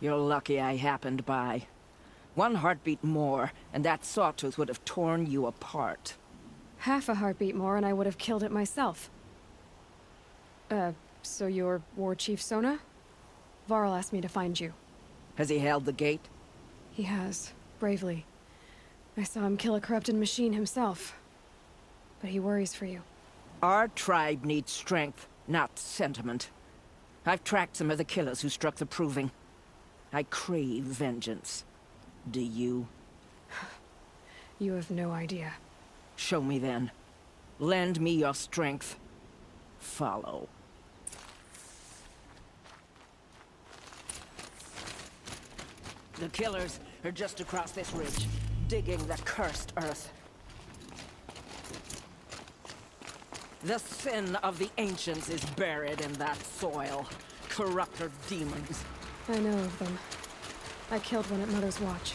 You're lucky I happened by. One heartbeat more, and that sawtooth would have torn you apart. Half a heartbeat more and I would have killed it myself. So you're War Chief Sona? Varl asked me to find you. Has he held the gate? He has, bravely. I saw him kill a corrupted machine himself. But he worries for you. Our tribe needs strength, not sentiment. I've tracked some of the killers who struck the Proving. I crave vengeance. Do you? You have no idea. Show me then. Lend me your strength. Follow. The killers are just across this ridge, digging the cursed earth. The sin of the ancients is buried in that soil. Corrupter demons. I know of them. I killed one at Mother's Watch.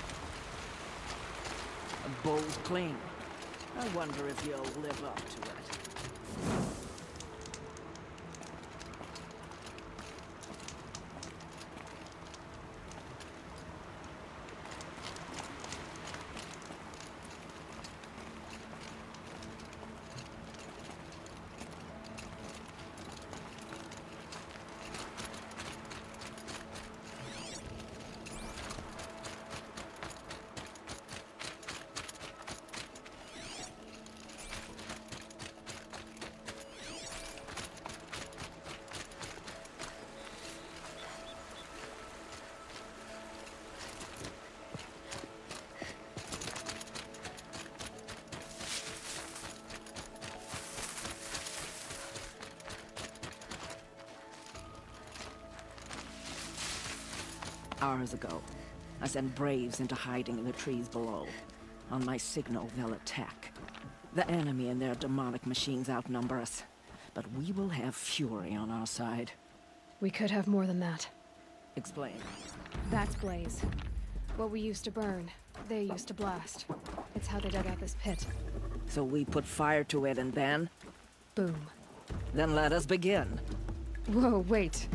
A bold claim. I wonder if you'll live up to it. Hours ago, I sent Braves into hiding in the trees below. On my signal, they'll attack. The enemy and their demonic machines outnumber us, but we will have fury on our side. We could have more than that. Explain. That's Blaze. What we used to burn, they used to blast. It's how they dug out this pit. So we put fire to it and then? Boom. Then let us begin. Whoa, wait.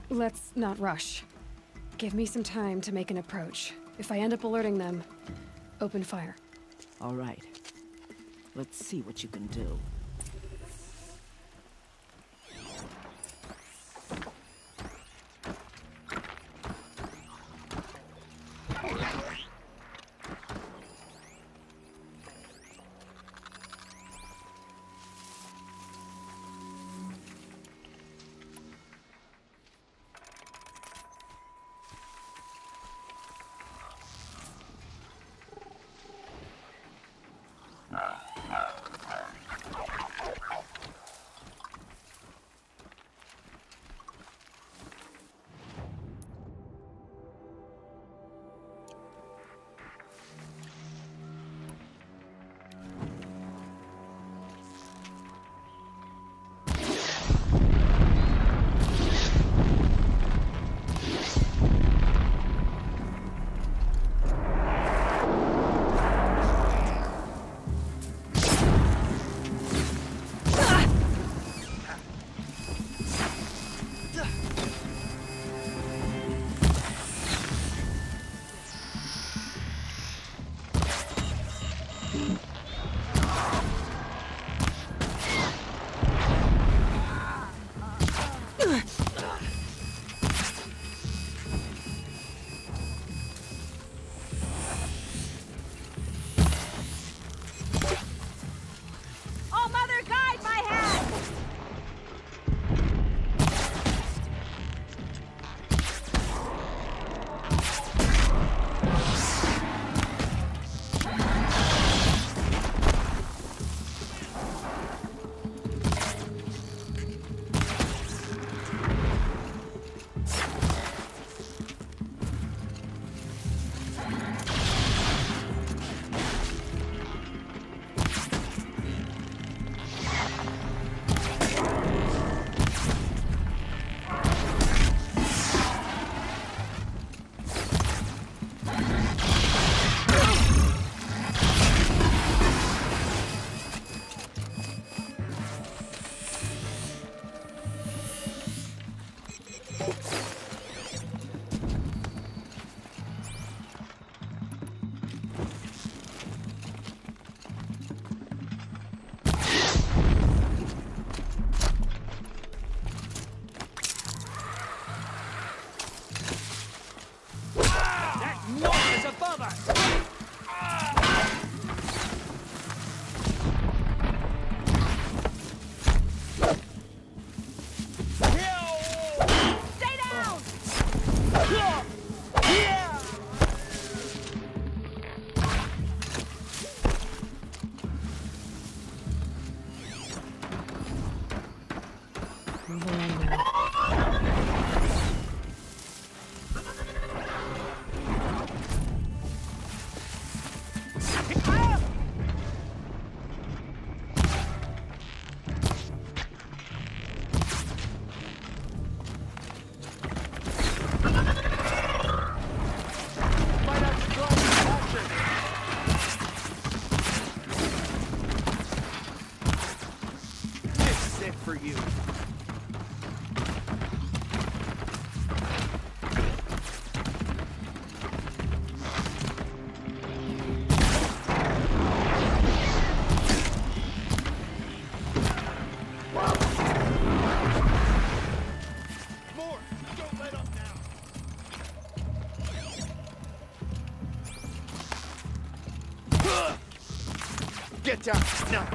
Let's not rush. Give me some time to make an approach. If I end up alerting them, open fire. All right. Let's see what you can do. above us! Stay down! Move along now. Might have to draw some action. This is it for you. More! Don't let up now! Get down now!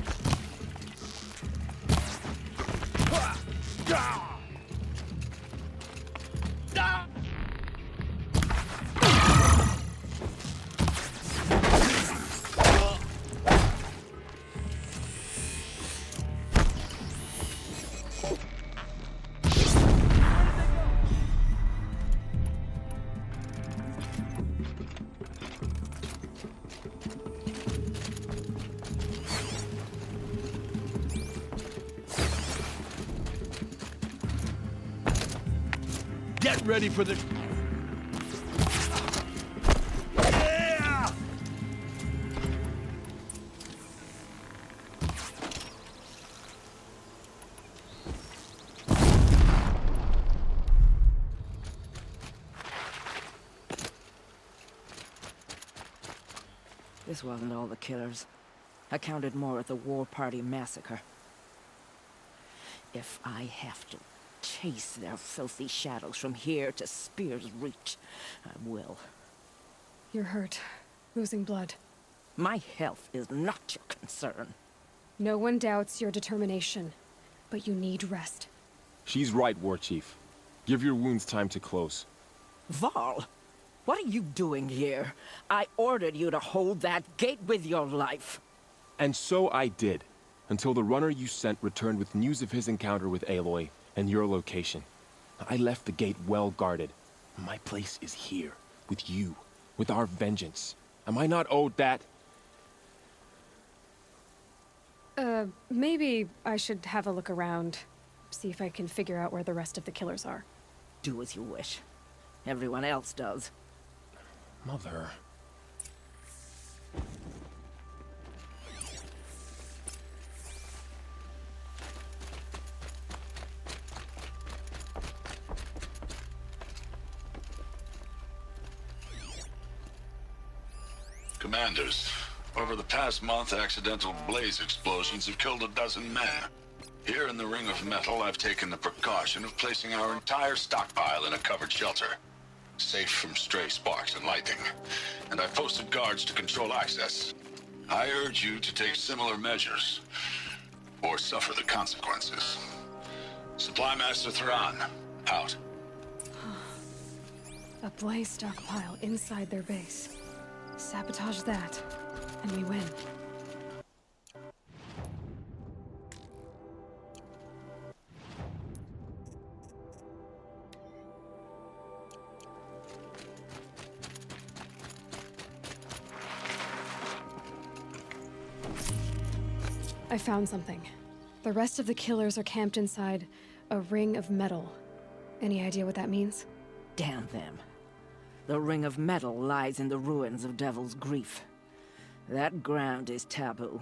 Get ready for the... Yeah! This wasn't all the killers. I counted more at the War Party massacre. If I have to chase their filthy shadows from here to Spear's Reach, I will. You're hurt. Losing blood. My health is not your concern. No one doubts your determination, but you need rest. She's right, War Chief. Give your wounds time to close. Val, what are you doing here? I ordered you to hold that gate with your life. And so I did, until the runner you sent returned with news of his encounter with Aloy and your location. I left the gate well guarded. My place is here, with you, with our vengeance. Am I not owed that? Maybe I should have a look around. See if I can figure out where the rest of the killers are. Do as you wish. Everyone else does. Mother... Commanders, over the past month, accidental blaze explosions have killed 12 men. Here in the Ring of Metal, I've taken the precaution of placing our entire stockpile in a covered shelter, safe from stray sparks and lightning, and I've posted guards to control access. I urge you to take similar measures, or suffer the consequences. Supply Master Theron, out. A blaze stockpile inside their base. Sabotage that, and we win. I found something. The rest of the killers are camped inside a ring of metal. Any idea what that means? Damn them. The Ring of Metal lies in the ruins of Devil's Grief. That ground is taboo.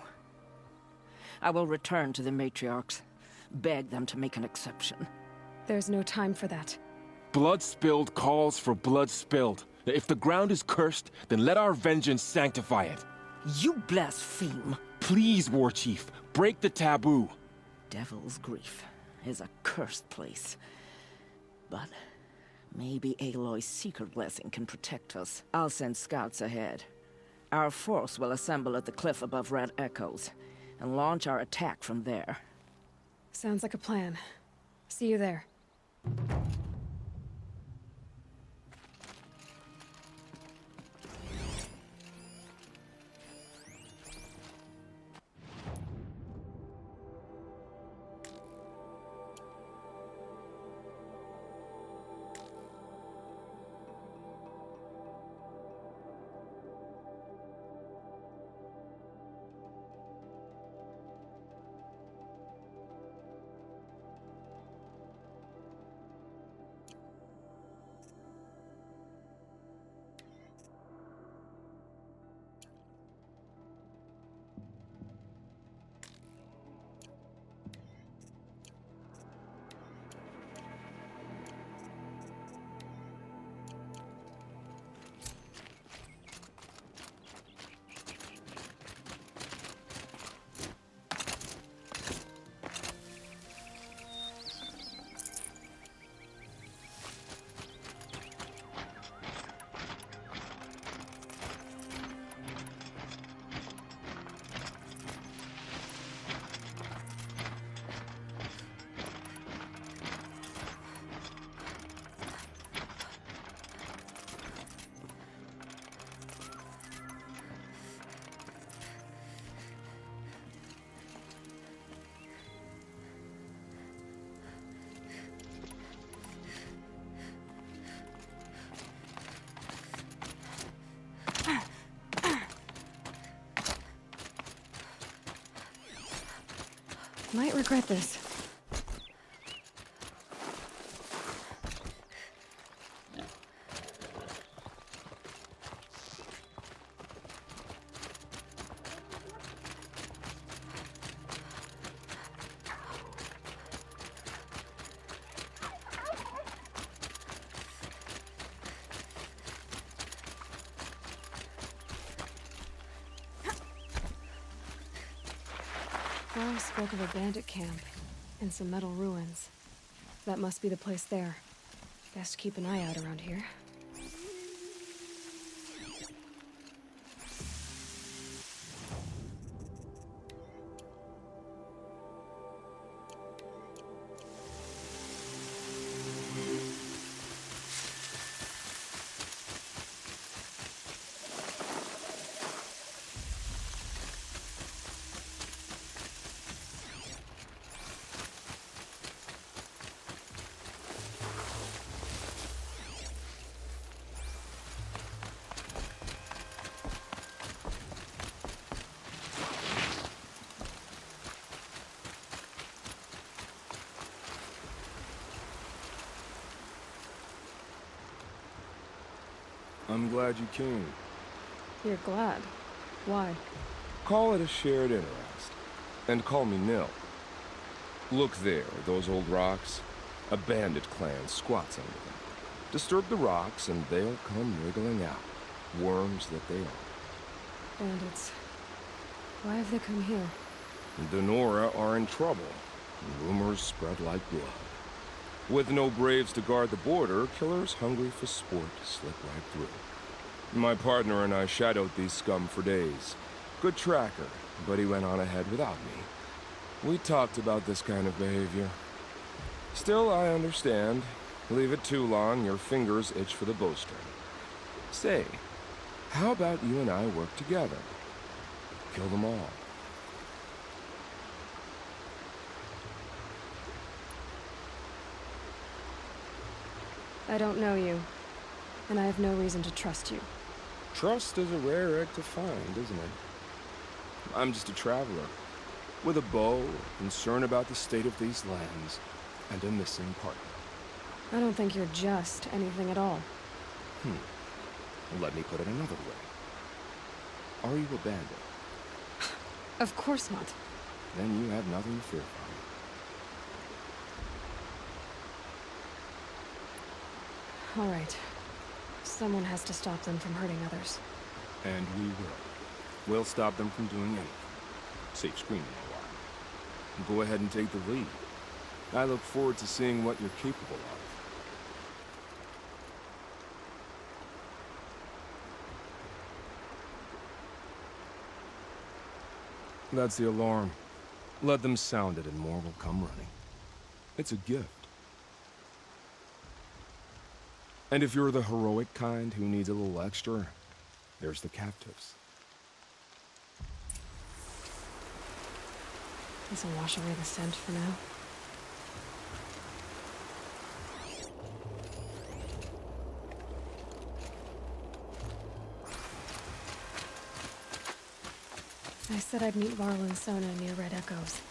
I will return to the matriarchs, beg them to make an exception. There's no time for that. Blood spilled calls for blood spilled. If the ground is cursed, then let our vengeance sanctify it. You blaspheme! Please, War Chief, break the taboo. Devil's Grief is a cursed place. But Maybe Aloy's secret blessing can protect us. I'll send scouts ahead. Our force will assemble at the cliff above Red Echoes, and launch our attack from there. Sounds like a plan. See you there. Might regret this. Carl spoke of a bandit camp and some metal ruins. That must be the place there. Best keep an eye out around here. I'm glad you came. You're glad. Why? Call it a shared interest. And call me Nil. Look there, those old rocks. A bandit clan squats under them. Disturb the rocks and they'll come wriggling out. Worms that they are. Bandits. Why have they come here? Denora are in trouble. Rumors spread like blood. With no braves to guard the border, killers hungry for sport slip right through. My partner and I shadowed these scum for days. Good tracker, but he went on ahead without me. We talked about this kind of behavior. Still, I understand. Leave it too long, your fingers itch for the bowstring. Say, how about you and I work together? Kill them all. I don't know you, and I have no reason to trust you. Trust is a rare egg to find, isn't it? I'm just a traveler, with a bow, a concern about the state of these lands, and a missing partner. I don't think you're just anything at all. Let me put it another way. Are you a bandit? Of course not. Then you have nothing to fear from. All right. Someone has to stop them from hurting others. And we will. We'll stop them from doing anything. Save screaming a while. Go ahead and take the lead. I look forward to seeing what you're capable of. That's the alarm. Let them sound it and more will come running. It's a gift. And if you're the heroic kind who needs a little extra, there's the captives. This will wash away the scent for now. I said I'd meet Varl and Sona near Red Echoes.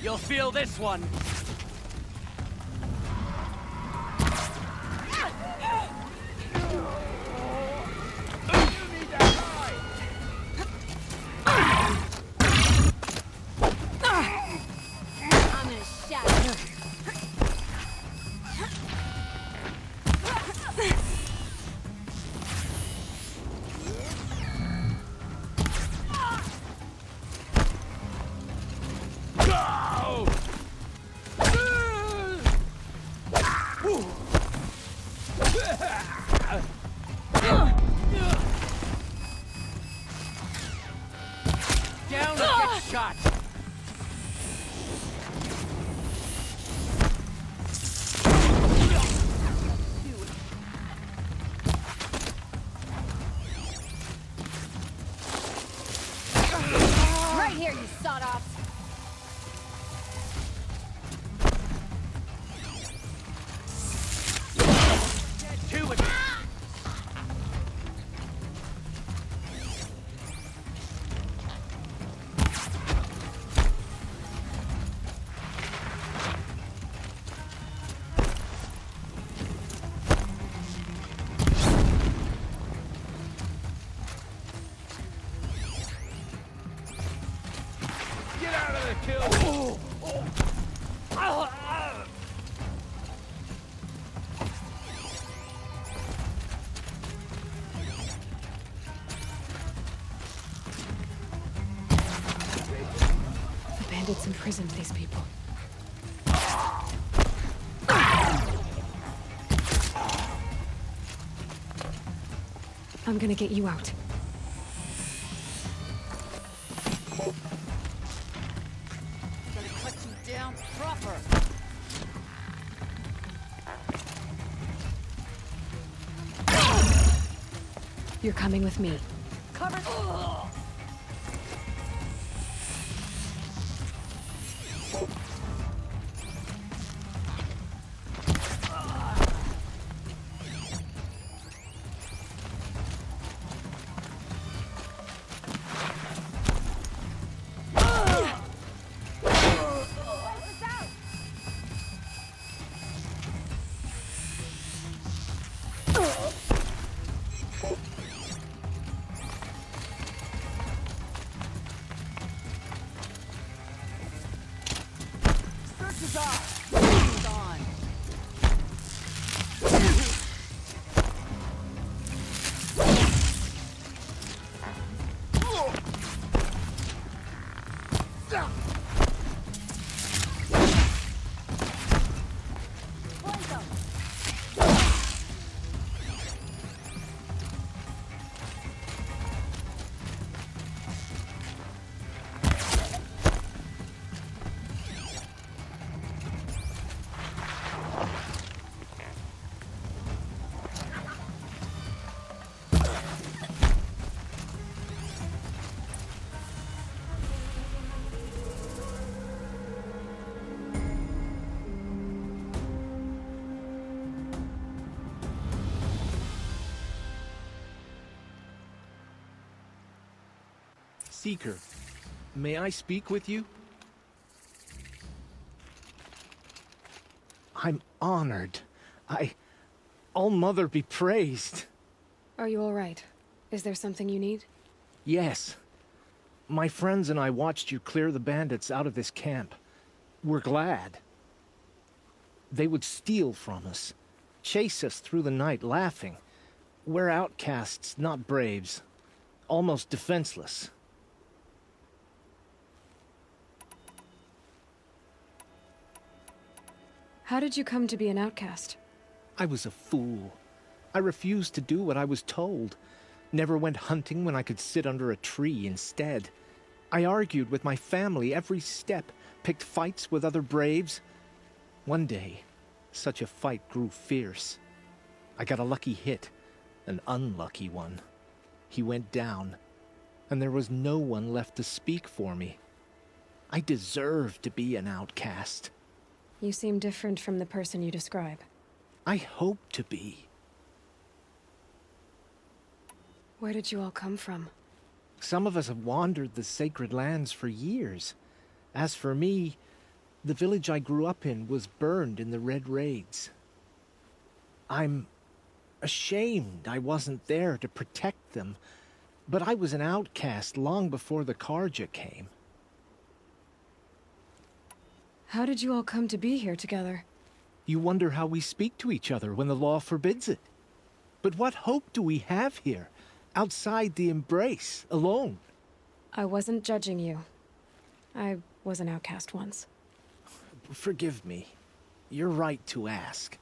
You'll feel this one. I'm gonna shatter. Down or get shot. Right here, you sawed-offs. Two with Get out of the kill! The bandits imprisoned these people. I'm gonna get you out. Gonna cut you down proper. You're coming with me. Cover. Seeker, may I speak with you? I'm honored. All-Mother be praised. Are you all right? Is there something you need? Yes. My friends and I watched you clear the bandits out of this camp. We're glad. They would steal from us, chase us through the night laughing. We're outcasts, not braves. Almost defenseless. How did you come to be an outcast? I was a fool. I refused to do what I was told. Never went hunting when I could sit under a tree instead. I argued with my family every step, picked fights with other braves. One day, such a fight grew fierce. I got a lucky hit, an unlucky one. He went down, and there was no one left to speak for me. I deserved to be an outcast. You seem different from the person you describe. I hope to be. Where did you all come from? Some of us have wandered the sacred lands for years. As for me, the village I grew up in was burned in the Red Raids. I'm ashamed I wasn't there to protect them, but I was an outcast long before the Karja came. How did you all come to be here together? You wonder how we speak to each other when the law forbids it. But what hope do we have here, outside the embrace, alone? I wasn't judging you. I was an outcast once. Forgive me. You're right to ask.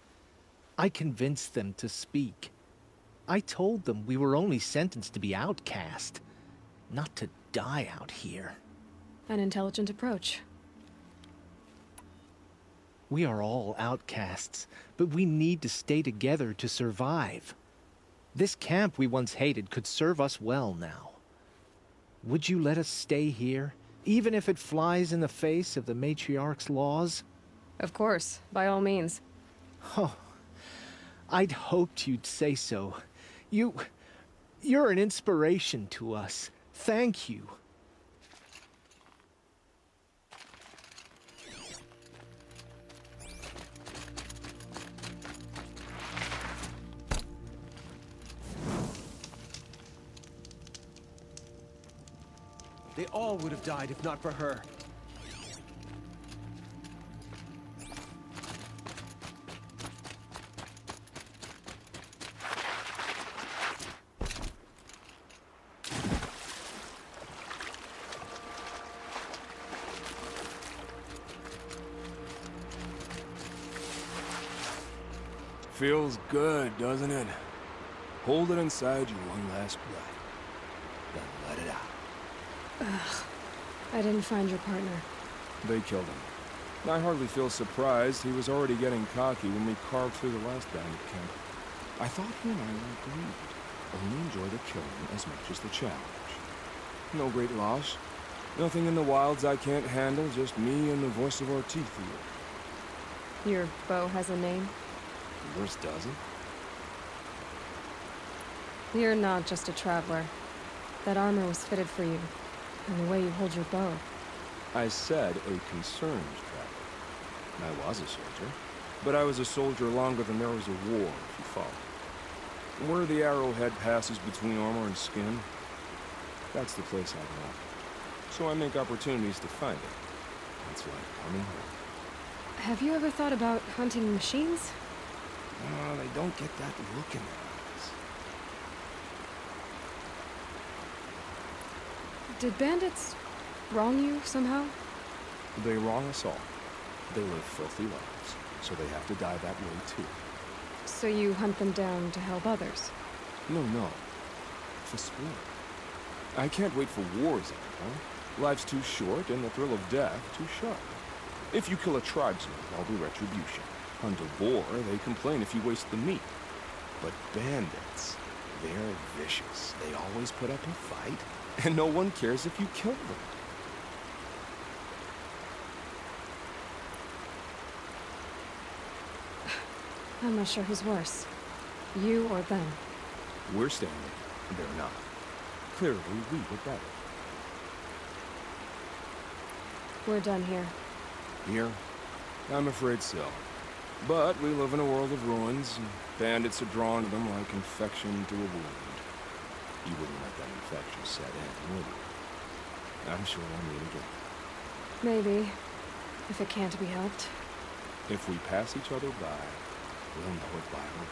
I convinced them to speak. I told them we were only sentenced to be outcast, not to die out here. An intelligent approach. We are all outcasts, but we need to stay together to survive. This camp we once hated could serve us well now. Would you let us stay here, even if it flies in the face of the matriarch's laws? Of course, by all means. Oh, I'd hoped you'd say so. You're an inspiration to us. Thank you. They all would have died if not for her. Feels good, doesn't it? Hold it inside you one last breath. Then let it out. I didn't find your partner. They killed him. I hardly feel surprised. He was already getting cocky when we carved through the last bandit camp. I thought he and I were agreed. Only enjoy the killing as much as the challenge. No great loss. Nothing in the wilds I can't handle, just me and the voice of our teeth here. Your bow has a name? Yours doesn't? You're not just a traveler. That armor was fitted for you. And the way you hold your bow. I said a concerned traveler. I was a soldier, but I was a soldier longer than there was a war, if you follow. Where the arrowhead passes between armor and skin, that's the place I go. So I make opportunities to find it. That's like coming home. Have you ever thought about hunting machines? They don't get that look in their eyes. Did bandits wrong you somehow? They wrong us all. They live filthy lives, so they have to die that way too. So you hunt them down to help others? No. For sport. I can't wait for wars anymore. Life's too short, and the thrill of death too sharp. If you kill a tribesman, there'll be retribution. Hunt a boar, they complain if you waste the meat. But bandits, they're vicious. They always put up a fight, and no one cares if you kill them. I'm not sure who's worse. You or them. We're standing, they're not. Clearly, we were better. We're done here. Here? I'm afraid so. But we live in a world of ruins, and bandits are drawn to them like infection to a wound. You wouldn't let that infection set in, would you? I'm sure I'll meet again. Maybe. If it can't be helped. If we pass each other by, we'll know it by our own.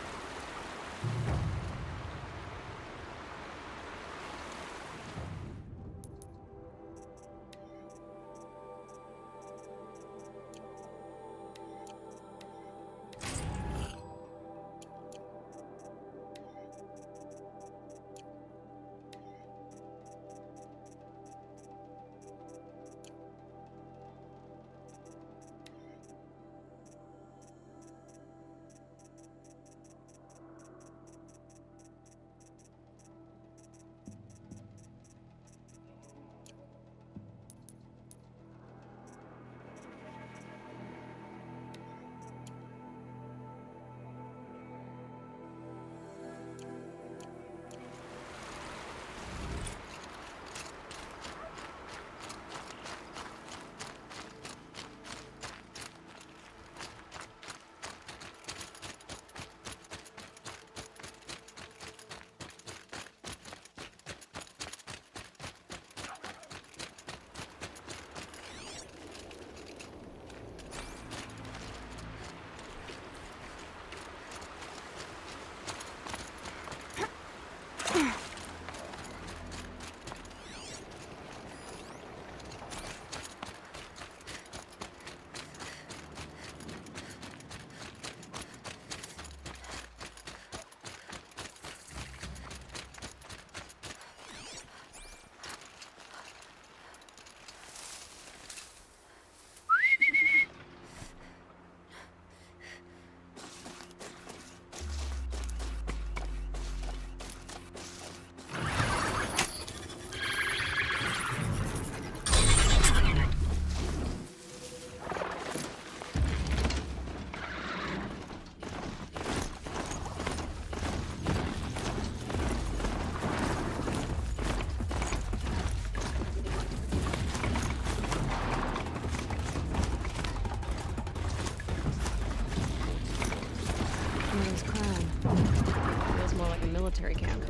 Feels more like a military camp.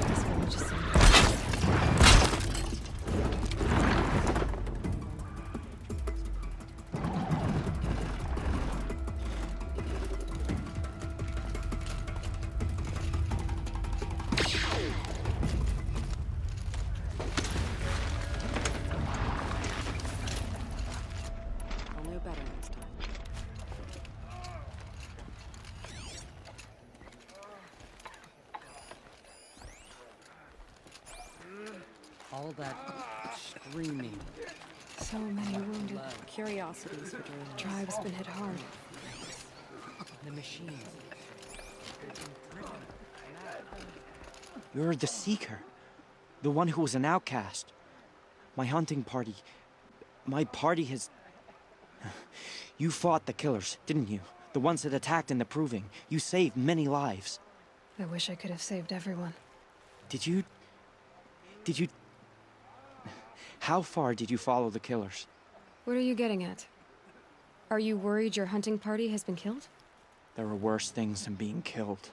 This village is so... I'll know better next time. All that screaming. So many wounded. Curiosities for doing The tribe's been hit hard. The machines. You're the Seeker. The one who was an outcast. My hunting party. My party has... You fought the killers, didn't you? The ones that attacked in the Proving. You saved many lives. I wish I could have saved everyone. Did you... How far did you follow the killers? What are you getting at? Are you worried your hunting party has been killed? There are worse things than being killed.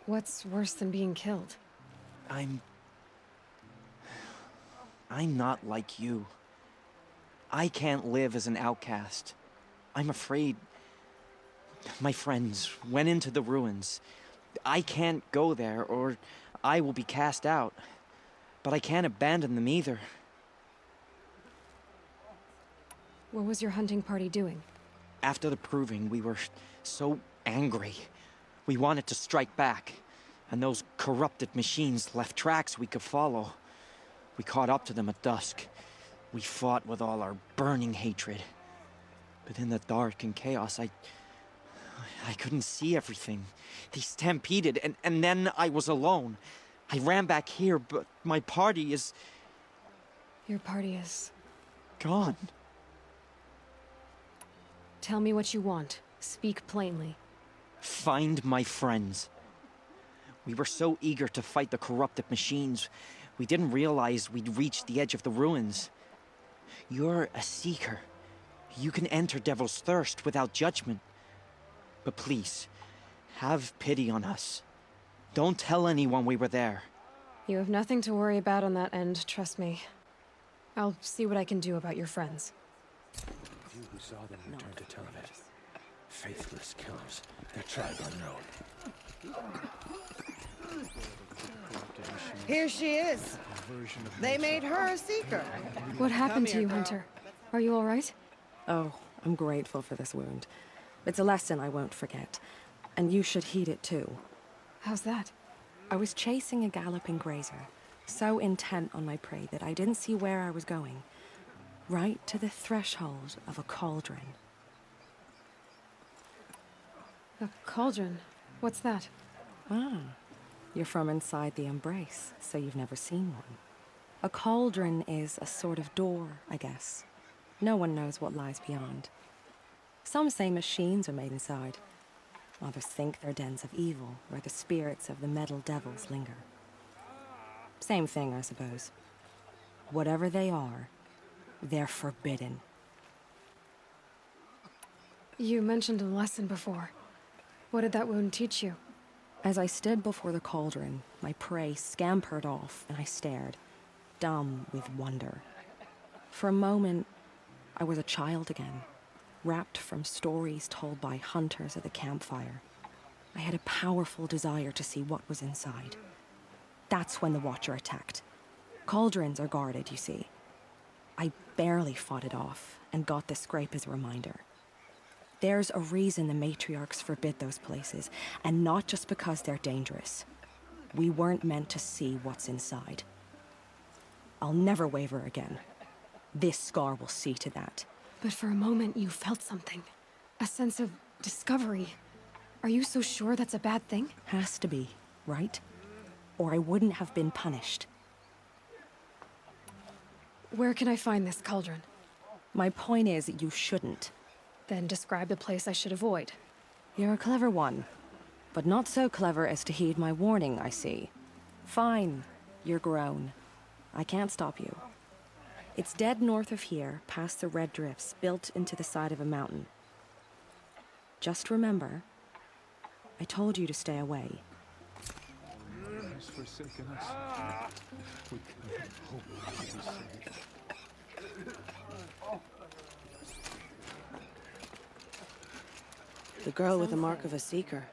What's worse than being killed? I'm not like you. I can't live as an outcast. I'm afraid... My friends went into the ruins. I can't go there, or I will be cast out. But I can't abandon them either. What was your hunting party doing? After the Proving, we were so angry. We wanted to strike back. And those corrupted machines left tracks we could follow. We caught up to them at dusk. We fought with all our burning hatred. But in the dark and chaos, I couldn't see everything. They stampeded, and then I was alone. I ran back here, but my party is... Your party is... gone. Tell me what you want. Speak plainly. Find my friends. We were so eager to fight the corrupted machines. We didn't realize we'd reached the edge of the ruins. You're a seeker. You can enter Devil's Thirst without judgment. But please, have pity on us. Don't tell anyone we were there. You have nothing to worry about on that end, trust me. I'll see what I can do about your friends. You who saw them return to tell of it. Faithless killers, their tribe unknown. Here she is. They made her a seeker. What happened to here, you, girl. Hunter? Are you all right? Oh, I'm grateful for this wound. It's a lesson I won't forget. And you should heed it too. How's that? I was chasing a galloping grazer, so intent on my prey that I didn't see where I was going. Right to the threshold of a cauldron. A cauldron? What's that? Ah, you're from inside the Embrace, so you've never seen one. A cauldron is a sort of door, I guess. No one knows what lies beyond. Some say machines are made inside. Others think they're dens of evil, where the spirits of the metal devils linger. Same thing, I suppose. Whatever they are, they're forbidden. You mentioned a lesson before. What did that wound teach you? As I stood before the cauldron, my prey scampered off, and I stared, dumb with wonder. For a moment, I was a child again, wrapped from stories told by hunters at the campfire. I had a powerful desire to see what was inside. That's when the Watcher attacked. Cauldrons are guarded, you see. I barely fought it off, and got the scrape as a reminder. There's a reason the matriarchs forbid those places, and not just because they're dangerous. We weren't meant to see what's inside. I'll never waver again. This scar will see to that. But for a moment you felt something. A sense of discovery. Are you so sure that's a bad thing? Has to be, right? Or I wouldn't have been punished. Where can I find this cauldron? My point is, you shouldn't. Then describe the place I should avoid. You're a clever one, but not so clever as to heed my warning, I see. Fine, you're grown. I can't stop you. It's dead north of here, past the red drifts built into the side of a mountain. Just remember, I told you to stay away. Has forsaken us. We cannot hope to be saved. The girl with the mark of a seeker.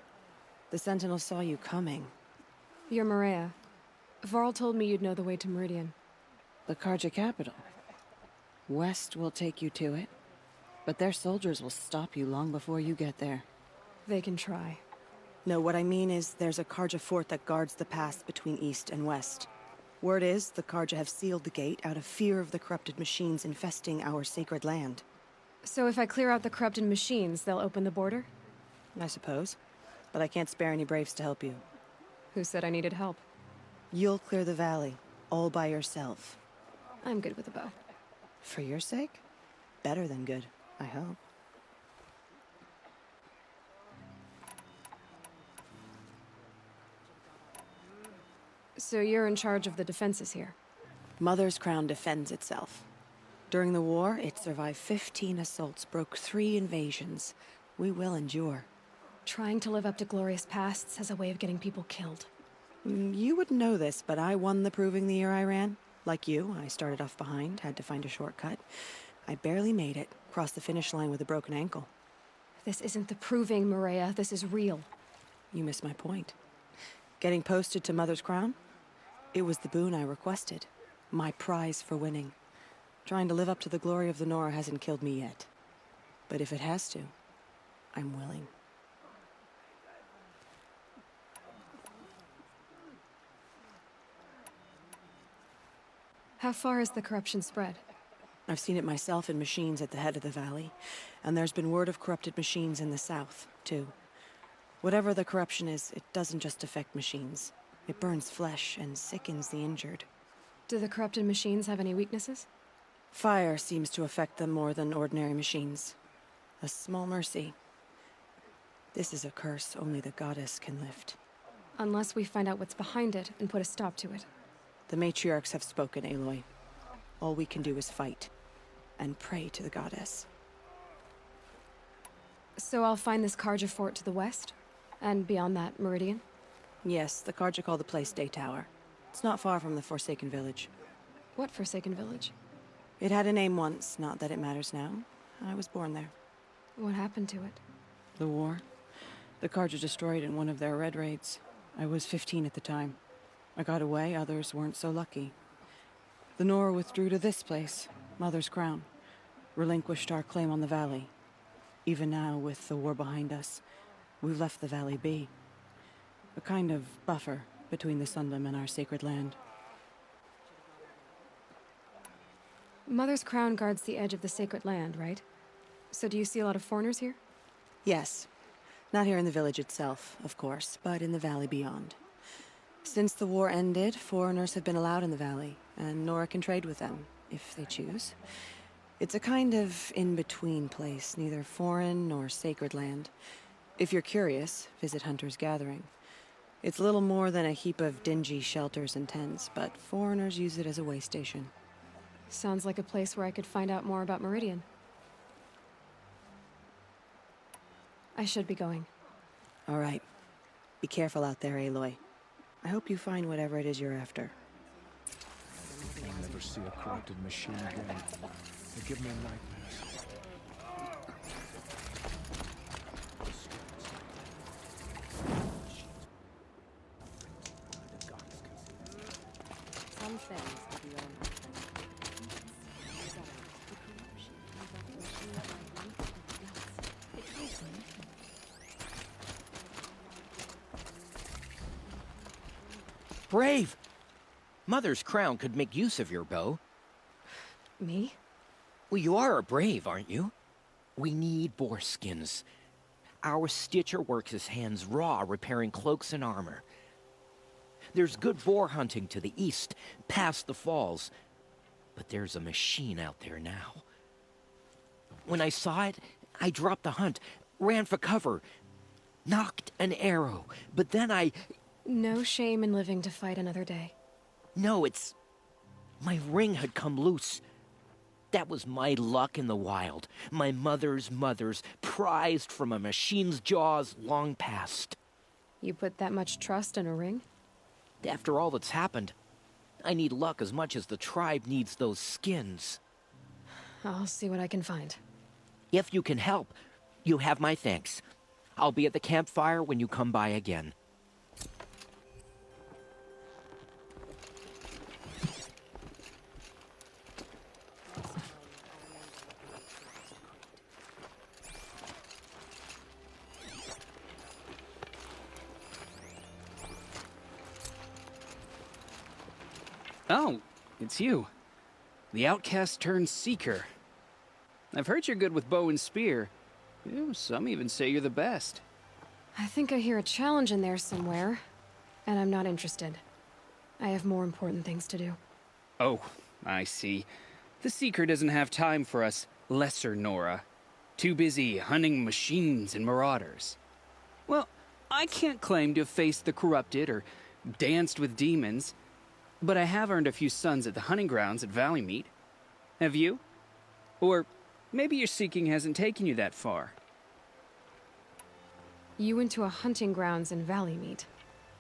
The Sentinel saw you coming. You're Maria. Varl told me you'd know the way to Meridian. The Karja capital. West will take you to it, but their soldiers will stop you long before you get there. They can try. No, what I mean is there's a Karja fort that guards the pass between east and west. Word is the Karja have sealed the gate out of fear of the corrupted machines infesting our sacred land. So if I clear out the corrupted machines, they'll open the border? I suppose. But I can't spare any braves to help you. Who said I needed help? You'll clear the valley, all by yourself. I'm good with a bow. For your sake? Better than good, I hope. So you're in charge of the defenses here? Mother's Crown defends itself. During the war, it survived 15 assaults, broke 3 invasions. We will endure. Trying to live up to glorious pasts has a way of getting people killed. You wouldn't know this, but I won the proving the year I ran. Like you, I started off behind, had to find a shortcut. I barely made it, crossed the finish line with a broken ankle. This isn't the proving, Maria. This is real. You missed my point. Getting posted to Mother's Crown? It was the boon I requested. My prize for winning. Trying to live up to the glory of the Nora hasn't killed me yet. But if it has to, I'm willing. How far has the corruption spread? I've seen it myself in machines at the head of the valley, and there's been word of corrupted machines in the south, too. Whatever the corruption is, it doesn't just affect machines. It burns flesh and sickens the injured. Do the corrupted machines have any weaknesses? Fire seems to affect them more than ordinary machines. A small mercy. This is a curse only the goddess can lift. Unless we find out what's behind it and put a stop to it. The matriarchs have spoken, Aloy. All we can do is fight. And pray to the goddess. So I'll find this Karja fort to the west? And beyond that, Meridian? Yes, the Karja call the place Day Tower. It's not far from the Forsaken Village. What Forsaken Village? It had a name once, not that it matters now. I was born there. What happened to it? The war. The Karja destroyed in one of their red raids. I was 15 at the time. I got away, others weren't so lucky. The Nora withdrew to this place, Mother's Crown. Relinquished our claim on the valley. Even now, with the war behind us, we've left the valley be. A kind of buffer between the Sundom and our sacred land. Mother's Crown guards the edge of the sacred land, right? So do you see a lot of foreigners here? Yes. Not here in the village itself, of course, but in the valley beyond. Since the war ended, foreigners have been allowed in the valley, and Nora can trade with them, if they choose. It's a kind of in-between place, neither foreign nor sacred land. If you're curious, visit Hunter's Gathering. It's little more than a heap of dingy shelters and tents, but foreigners use it as a way station. Sounds like a place where I could find out more about Meridian. I should be going. All right. Be careful out there, Aloy. I hope you find whatever it is you're after. I'll never see a corrupted machine again. They give me nightmares. Some things are beyond my Brave! Mother's Crown could make use of your bow. Me? Well, you are a brave, aren't you? We need boar skins. Our Stitcher works his hands raw repairing cloaks and armor. There's good boar hunting to the east, past the falls. But there's a machine out there now. When I saw it, I dropped the hunt, ran for cover, knocked an arrow, but then I... No shame in living to fight another day. No, it's... My ring had come loose. That was my luck in the wild. My mother's prized from a machine's jaws long past. You put that much trust in a ring? After all that's happened, I need luck as much as the tribe needs those skins. I'll see what I can find. If you can help, you have my thanks. I'll be at the campfire when you come by again. Oh, it's you. The outcast turned seeker. I've heard you're good with bow and spear. Some even say you're the best. I think I hear a challenge in there somewhere, and I'm not interested. I have more important things to do. Oh, I see. The seeker doesn't have time for us lesser Nora. Too busy hunting machines and marauders. Well, I can't claim to have faced the corrupted or danced with demons, but I have earned a few sons at the hunting grounds at Valleymeet. Have you? Or maybe your seeking hasn't taken you that far. You went to a hunting grounds in Valleymeet.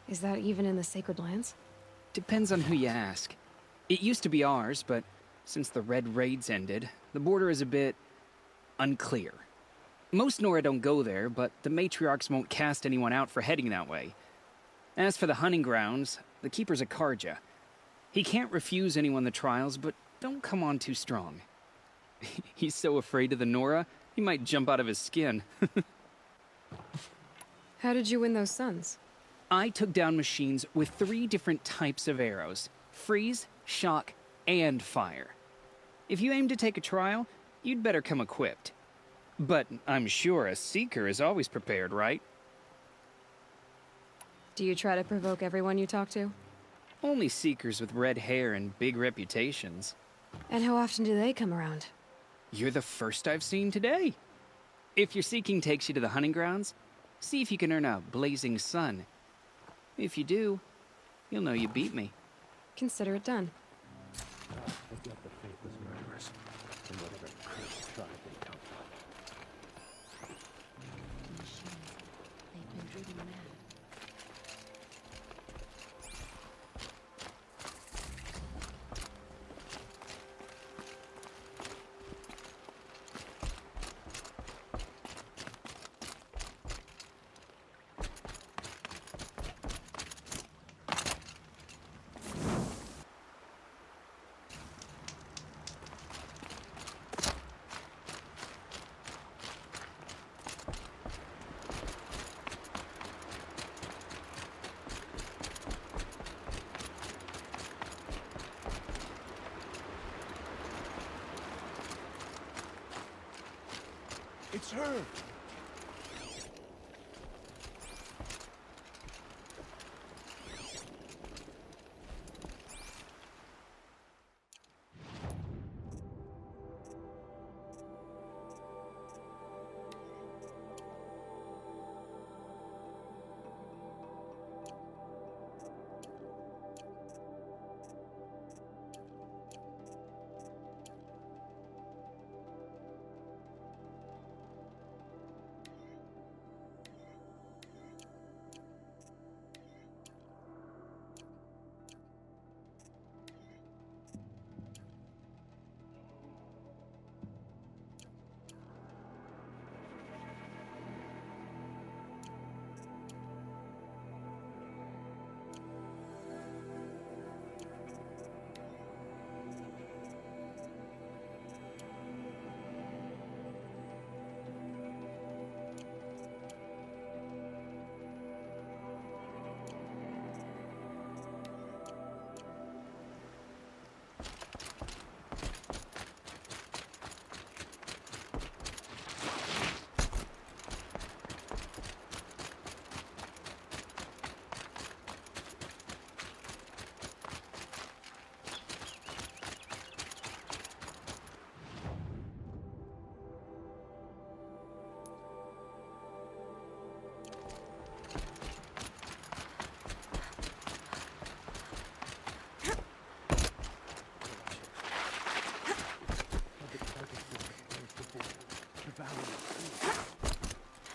Is that even in the Sacred Lands? Depends on who you ask. It used to be ours, but since the Red Raids ended, the border is a bit unclear. Most Nora don't go there, but the matriarchs won't cast anyone out for heading that way. As for the hunting grounds, the keeper's a Karja. He can't refuse anyone the trials, but don't come on too strong. He's so afraid of the Nora, he might jump out of his skin. How did you win those sons? I took down machines with 3 different types of arrows: freeze, shock, and fire. If you aim to take a trial, you'd better come equipped. But I'm sure a seeker is always prepared, right? Do you try to provoke everyone you talk to? Only seekers with red hair and big reputations. And how often do they come around? You're the first I've seen today. If your seeking takes you to the hunting grounds, see if you can earn a blazing sun. If you do, you'll know you beat me. consider it done. Forget the faithless murderers and whatever cursed tribe they come from. They've been driven mad. It's her!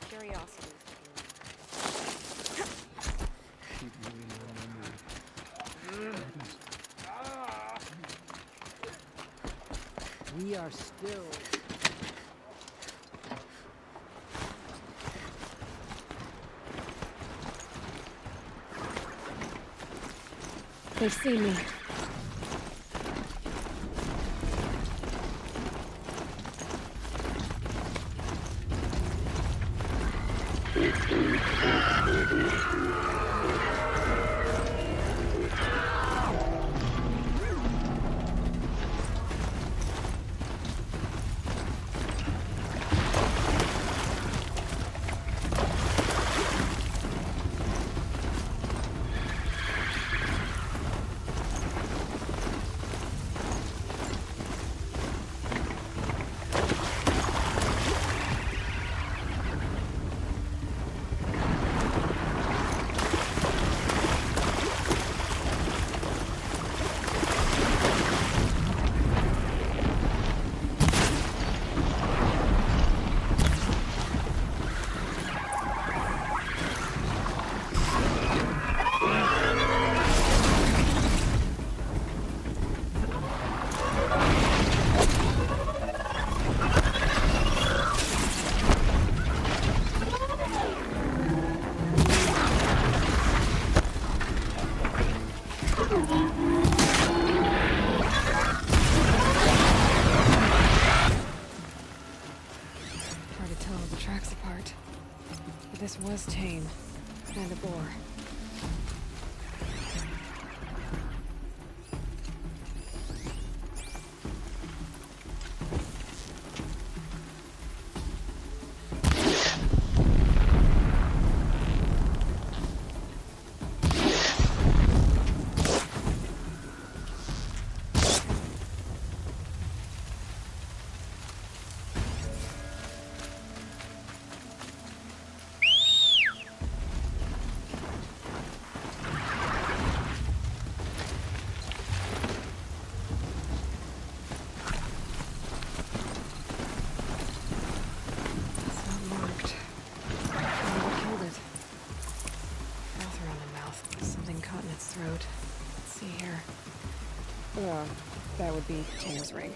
Curiosity. We are still... They've seen me. This was tame. And a bore. its throat. Let's see here. Oh, that would be Taylor's ring.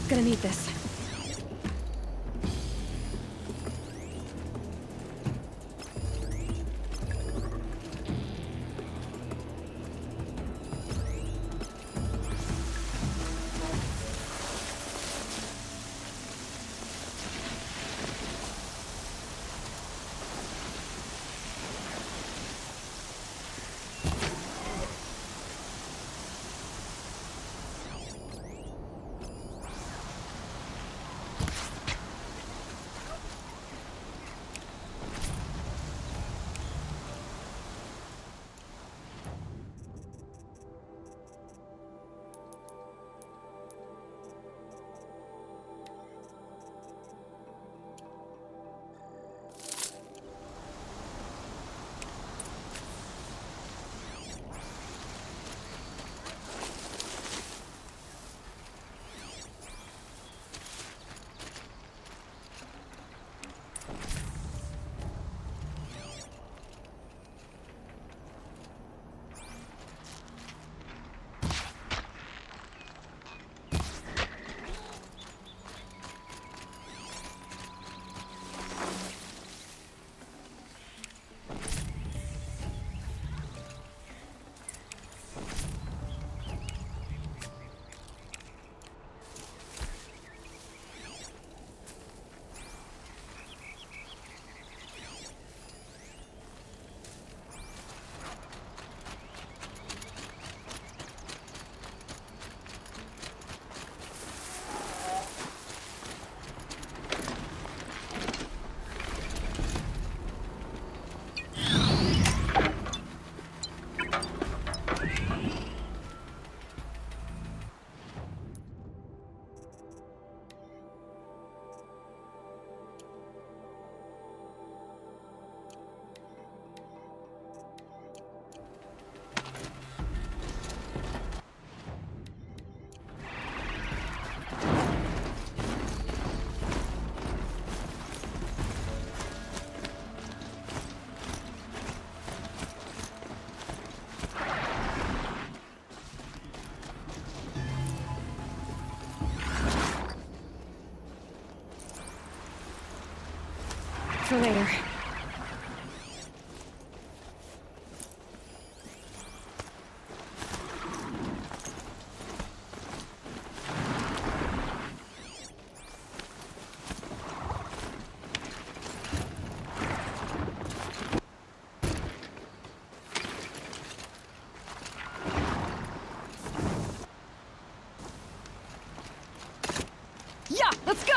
Gonna need this. For later. Yeah, let's go!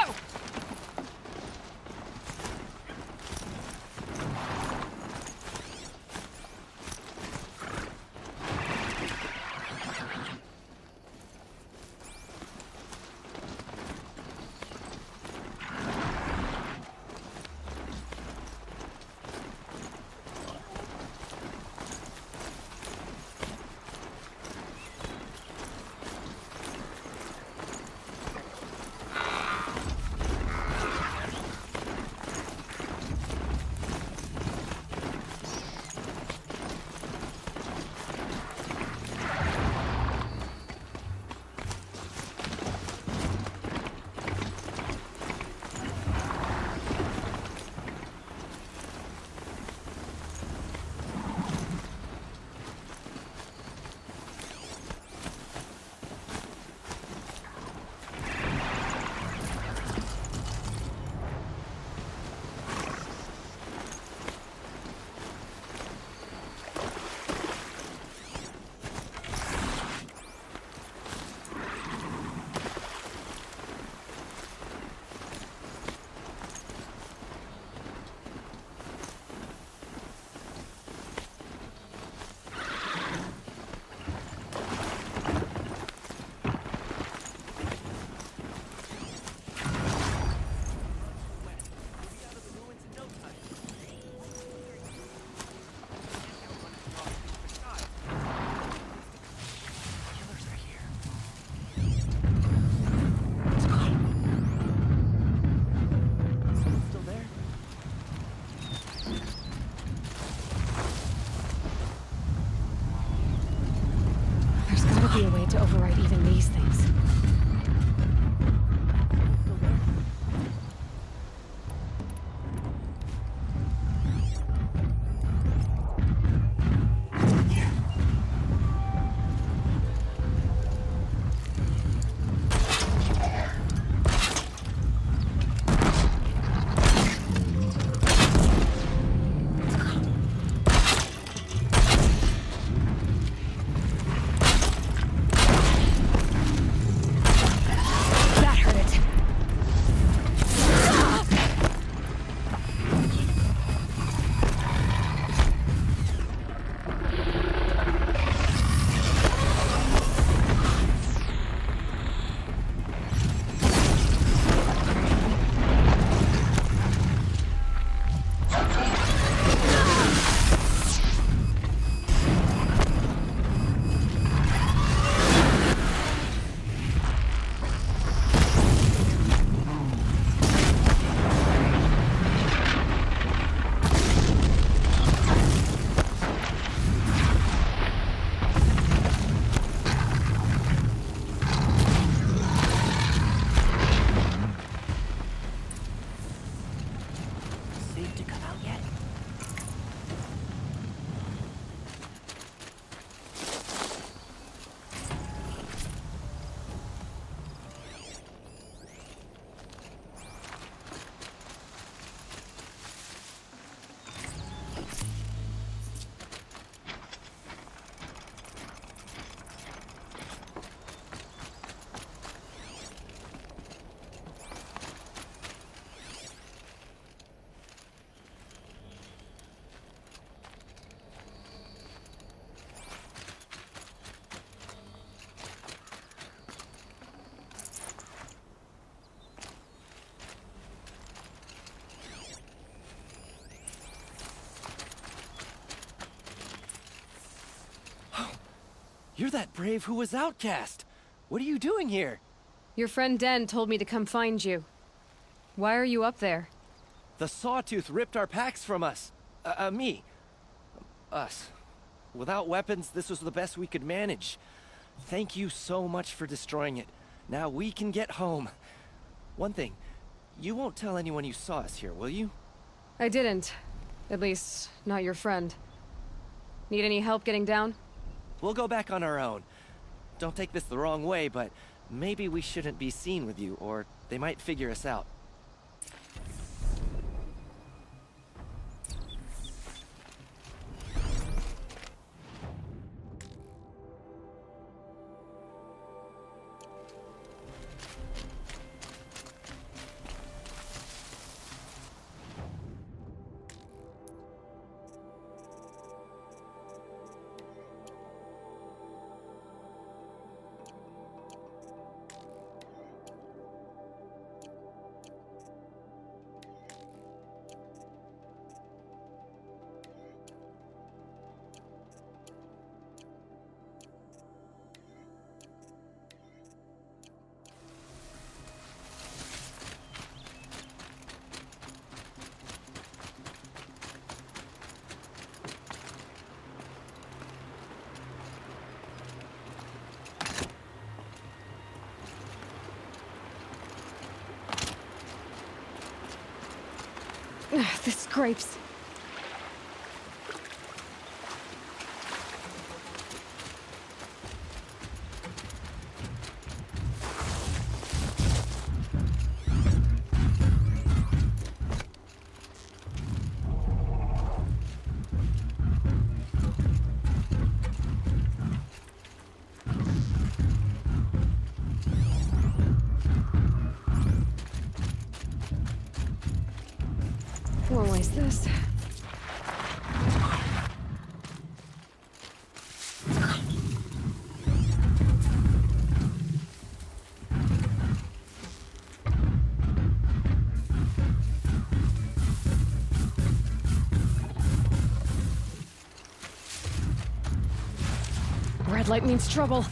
You're that brave who was outcast. What are you doing here? Your friend Den told me to come find you. Why are you up there? The Sawtooth ripped our packs from us. Me. Us. Without weapons, this was the best we could manage. Thank you so much for destroying it. Now we can get home. One thing, you won't tell anyone you saw us here, will you? I didn't. At least, not your friend. Need any help getting down? We'll go back on our own. Don't take this the wrong way, but maybe we shouldn't be seen with you, or they might figure us out. This scrapes. Won't waste this. Red light means trouble.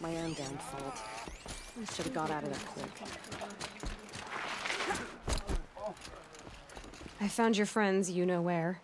My own damn fault. I should have got out of there quick. I found your friends, you know where.